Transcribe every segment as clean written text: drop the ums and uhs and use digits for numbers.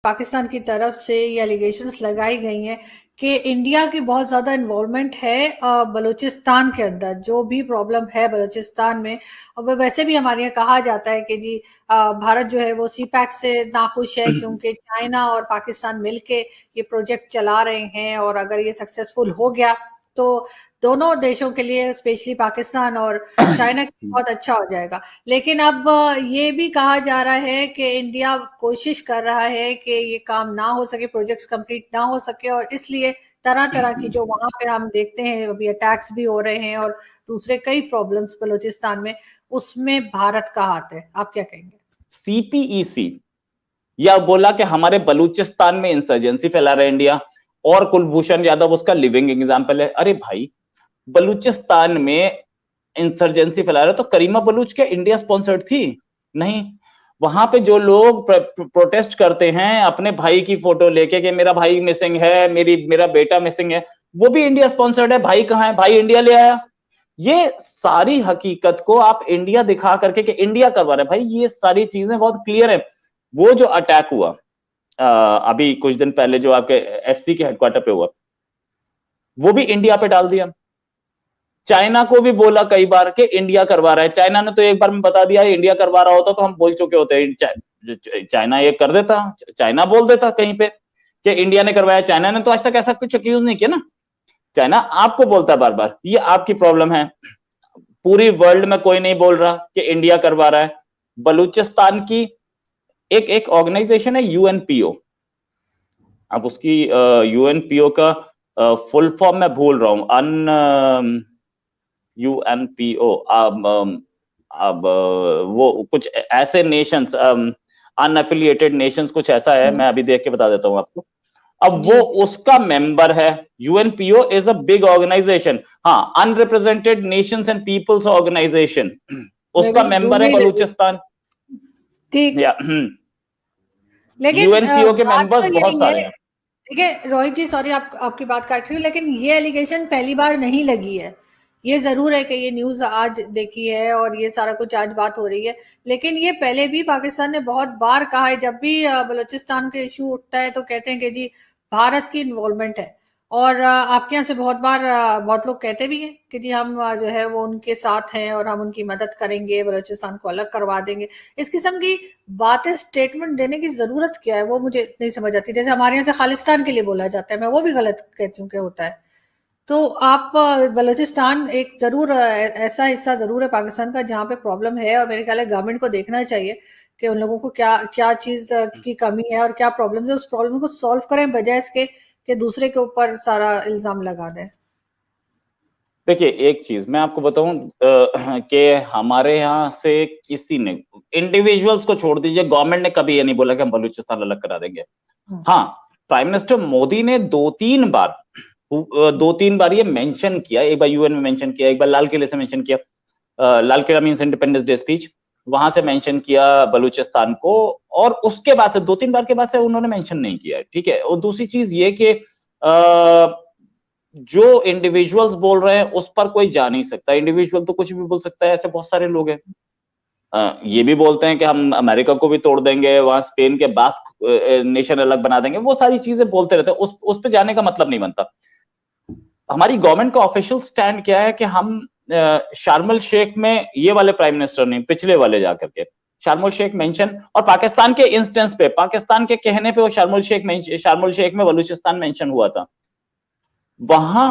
पाकिस्तान की तरफ से ये एलिगेशंस लगाई गई हैं कि इंडिया की बहुत ज्यादा इन्वॉल्वमेंट है बलूचिस्तान के अंदर, जो भी प्रॉब्लम है बलूचिस्तान में। और वैसे भी हमारे यहाँ कहा जाता है कि जी भारत जो है वो सी पैक से नाखुश है, क्योंकि चाइना और पाकिस्तान मिलके ये प्रोजेक्ट चला रहे हैं, और अगर ये सक्सेसफुल हो गया तो दोनों देशों के लिए, स्पेशली पाकिस्तान और चाइना के लिए, बहुत अच्छा हो जाएगा। लेकिन अब ये भी कहा जा रहा है कि इंडिया कोशिश कर रहा है कि ये काम ना हो सके, प्रोजेक्ट्स कंप्लीट ना हो सके, और इसलिए तरह तरह की जो वहां पे हम देखते हैं अभी अटैक्स भी हो रहे हैं और दूसरे कई प्रॉब्लम्स बलूचिस्तान में, उसमें भारत का हाथ है। आप क्या कहेंगे? सीपीईसी या बोला कि हमारे बलूचिस्तान में इंसर्जेंसी फैला रहा है इंडिया, और कुलभूषण यादव उसका लिविंग एग्जाम्पल है। अरे भाई, बलूचिस्तान में इंसर्जेंसी फैला रहे तो करीमा बलूच क्या इंडिया स्पॉन्सर्ड थी? नहीं। वहां पे जो लोग प्रोटेस्ट करते हैं अपने भाई की फोटो लेके कि मेरा भाई मिसिंग है, मेरा बेटा मिसिंग है, वो भी इंडिया स्पॉन्सर्ड है। भाई कहां है? भाई इंडिया ले आया। ये सारी हकीकत को आप इंडिया दिखा करके कि इंडिया करवा रहा है, भाई ये सारी चीजें बहुत क्लियर है। वो जो अटैक हुआ अभी कुछ दिन पहले, जो आपके एफसी के हेडक्वार्टर पे हुआ, वो भी इंडिया पे डाल दिया। चाइना को भी बोला कई बार कि इंडिया करवा रहा है। चाइना ने तो एक बार में बता दिया इंडिया करवा रहा होता तो हम बोल चुके होते। चाइना ये कर देता, चाइना बोल देता कहीं पे कि इंडिया ने करवाया। चाइना ने तो आज तक ऐसा कुछ एक्यूज नहीं किया ना। चाइना आपको बोलता है बार बार, ये आपकी प्रॉब्लम है। पूरी वर्ल्ड में कोई नहीं बोल रहा कि इंडिया करवा रहा है। बलूचिस्तान की एक ऑर्गेनाइजेशन है यूएनपीओ। अब उसकी यूएनपीओ का फुल फॉर्म मैं भूल रहा हूं। यूएनपीओ अब वो कुछ ऐसे नेशंस, अनएफिलिएटेड नेशंस, कुछ ऐसा है। मैं अभी देख के बता देता हूं आपको। अब वो उसका मेंबर है। यूएनपीओ इज अ बिग ऑर्गेनाइजेशन। हाँ, unrepresented Nations and peoples organisation, उसका मेंबर है बलूचिस्तान। ठीक। लेकिन यूएनपीओ के मेंबर्स बहुत सारे हैं। देखिए रोहित जी, सॉरी आपकी बात काट रही हूँ, लेकिन ये एलिगेशन पहली बार नहीं लगी है। ये जरूर है कि ये न्यूज आज देखी है और ये सारा कुछ आज बात हो रही है, लेकिन ये पहले भी पाकिस्तान ने बहुत बार कहा है। जब भी बलूचिस्तान के इशू उठता है तो कहते हैं कि जी भारत की इन्वॉल्वमेंट है। और आपके यहाँ से बहुत बार बहुत लोग कहते भी हैं कि जी हम जो है वो उनके साथ हैं और हम उनकी मदद करेंगे, बलूचिस्तान को अलग करवा देंगे। इस किस्म की बातें, स्टेटमेंट देने की जरूरत क्या है, वो मुझे नहीं समझ आती। जैसे हमारे यहाँ से खालिस्तान के लिए बोला जाता है, मैं वो भी गलत कहती हूँ कि होता है। तो आप बलूचिस्तान एक जरूर ऐसा हिस्सा जरूर है पाकिस्तान का जहाँ पे प्रॉब्लम है, और मेरे ख्याल है गवर्नमेंट को देखना चाहिए कि उन लोगों को क्या क्या चीज की कमी है और क्या प्रॉब्लम है, उस प्रॉब्लम को सॉल्व करें, बजाय इसके कि दूसरे के ऊपर सारा इल्जाम लगा दें। देखिए, एक चीज मैं आपको बताऊं कि हमारे यहाँ से किसी ने, इंडिविजुअल्स को छोड़ दीजिए, गवर्नमेंट ने कभी ये नहीं बोला कि हम बलूचिस्तान अलग करा देंगे। हाँ, प्राइम मिनिस्टर मोदी ने दो तीन बार ये मेंशन किया। एक बार यूएन में मेंशन किया, एक बार लाल किले से मेंशन किया। Lal Qila means independence day speech, वहां से मेंशन किया बलूचिस्तान को, और उसके बाद से दो तीन बार के बाद से उन्होंने मेंशन नहीं किया। ठीक है। और दूसरी चीज ये कि जो इंडिविजुअल्स बोल रहे हैं उस पर कोई जा नहीं सकता। इंडिविजुअल तो कुछ भी बोल सकता है, ऐसे बहुत सारे लोग हैं। ये भी बोलते हैं कि हम अमेरिका को भी तोड़ देंगे, वहां स्पेन के बास्क नेशन अलग बना देंगे, वो सारी चीजें बोलते रहते हैं। उस पे जाने का मतलब नहीं बनता। हमारी गवर्नमेंट का ऑफिशियल स्टैंड क्या है कि हम शार्मल शेख में, ये वाले प्राइम मिनिस्टर नहीं, पिछले वाले जाकर के शार्मल शेख मेंशन, और पाकिस्तान के इंस्टेंस पे, पाकिस्तान के कहने पे वो शार्मल शेख में बलूचिस्तान मेंशन हुआ था। वहां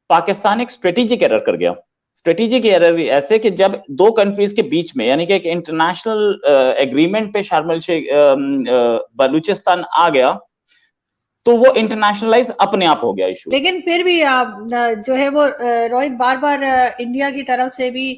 पाकिस्तान एक स्ट्रेटेजिक एरर कर गया। स्ट्रेटेजिक एरर ऐसे कि जब दो कंट्रीज के बीच में, यानी कि एक इंटरनेशनल एग्रीमेंट पे शार्मल शेख बलूचिस्तान आ गया, तो वो इंटरनेशनलाइज अपने आप हो गया इशू। लेकिन फिर भी जो है वो रोहित, बार बार इंडिया की तरफ से भी,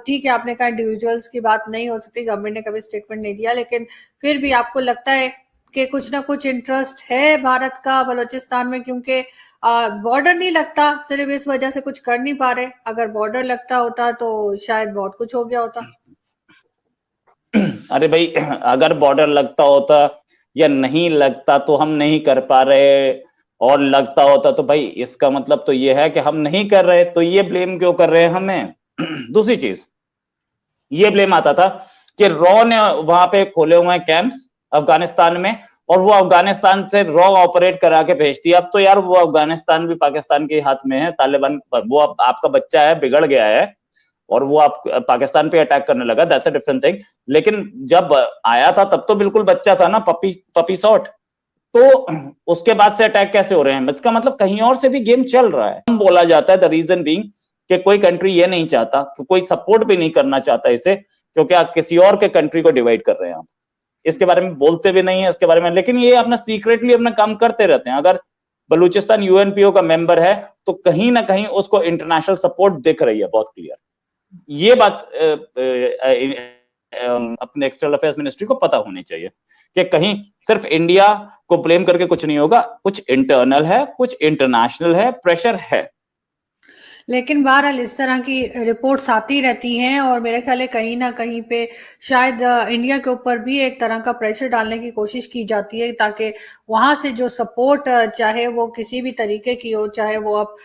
ठीक है आपने कहा इंडिविजुअल्स की बात नहीं हो सकती, गवर्नमेंट ने कभी स्टेटमेंट नहीं दिया, लेकिन फिर भी आपको लगता है कि कुछ ना कुछ इंटरेस्ट है भारत का बलूचिस्तान में? क्योंकि बॉर्डर नहीं लगता, सिर्फ इस वजह से कुछ कर नहीं पा रहे। अगर बॉर्डर लगता होता तो शायद बहुत कुछ हो गया होता। अरे भाई, अगर बॉर्डर लगता होता या नहीं लगता तो हम नहीं कर पा रहे, और लगता होता तो भाई इसका मतलब तो ये है कि हम नहीं कर रहे, तो ये ब्लेम क्यों कर रहे हैं हमें? दूसरी चीज, ये ब्लेम आता था कि रॉ ने वहां पे खोले हुए हैं कैंप्स अफगानिस्तान में, और वो अफगानिस्तान से रॉ ऑपरेट करा के भेजती है। अब तो यार वो अफगानिस्तान भी पाकिस्तान के हाथ में है, तालिबान, वो अब आपका बच्चा है, बिगड़ गया है और वो आप पाकिस्तान पे अटैक करने लगा, दैट्स अ डिफरेंट थिंग। लेकिन जब आया था तब तो बिल्कुल बच्चा था ना, पपी सॉट। तो उसके बाद से अटैक कैसे हो रहे हैं? इसका मतलब कहीं और से भी गेम चल रहा है। हम बोला जाता है द रीजन बीइंग कि कोई कंट्री ये नहीं चाहता, कोई सपोर्ट भी नहीं करना चाहता इसे, क्योंकि आप किसी और के कंट्री को डिवाइड कर रहे हैं। आप इसके बारे में बोलते भी नहीं है इसके बारे में, लेकिन ये अपना सीक्रेटली अपना काम करते रहते हैं। अगर बलूचिस्तान यूएनपीओ का मेंबर है तो कहीं ना कहीं उसको इंटरनेशनल सपोर्ट दिख रही है बहुत क्लियर। ये बात अपने एक्सटर्नल अफेयर्स मिनिस्ट्री को पता होनी चाहिए कि कहीं सिर्फ इंडिया को ब्लेम करके कुछ नहीं होगा, कुछ इंटरनल है, कुछ इंटरनेशनल है, प्रेशर है। लेकिन बहरहाल इस तरह की रिपोर्ट्स आती रहती हैं और मेरे ख्याल है कहीं ना कहीं पे शायद इंडिया के ऊपर भी एक तरह का प्रेशर डालने की कोशिश की जाती है, ताकि वहां से जो सपोर्ट चाहे वो किसी भी तरीके की हो, चाहे वो आप